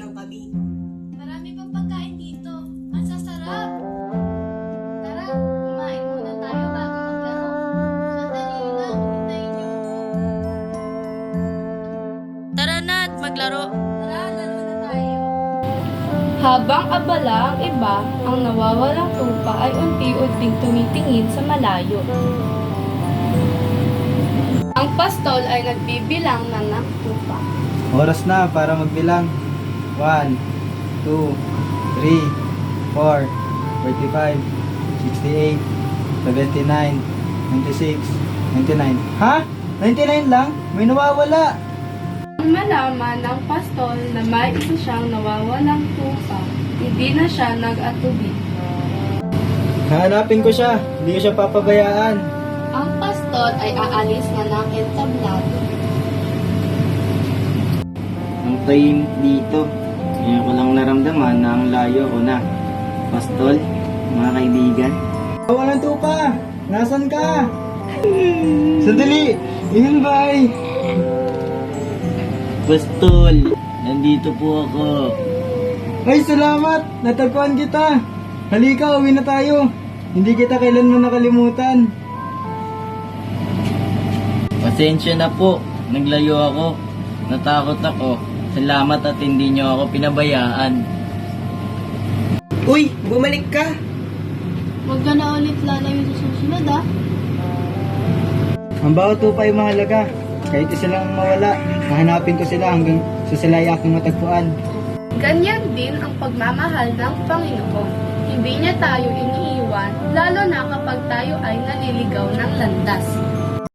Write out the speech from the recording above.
lang kami. Marami pang pagkain dito. Ang sasarap! Tara, kumain muna tayo bago maglaro. Sandali lang, hintayin niyo ako. Tara na at maglaro. Tara, laro na tayo. Habang abala ang iba, ang nawawalang tupa ay unti-unting tumitingin sa malayo. Ang pastol ay nagbibilang ng tupa. Oras na para magbilang. 1, 2, 3, 4, 45, 68, 79, 96, 99. Ha? 99 lang? May nawawala. Nang malaman ng pastol na may isa siyang nawawalang tupa, hindi na siya nag-atubi. Hahanapin ko siya. Hindi ko siya papabayaan. Ang pastol ay aalis na ng entablado. Ang tahimik dito. Ngayon ko lang naramdaman na ang layo ko na. Pastol, mga kaibigan. Walang tupa! Nasaan ka? Sandali! Iyan bye! Pastol, nandito po ako. Ay, salamat! Natagpuan kita! Halika, uwi na tayo. Hindi kita kailanman nakalimutan. Pasensya na po. Naglayo ako. Natakot ako. Salamat at hindi niyo ako pinabayaan. Uy, bumalik ka! Huwag ka na ulit lalayo sa susunod ah. Ang bawat tupa ay mahalaga. Kahit isa lang ang mawala, hahanapin ko sila hanggang sa sila ay aking matagpuan. Ganyan din ang pagmamahal ng Panginoon. Hindi niya tayo iniiwan, lalo na kapag tayo ay naliligaw ng landas.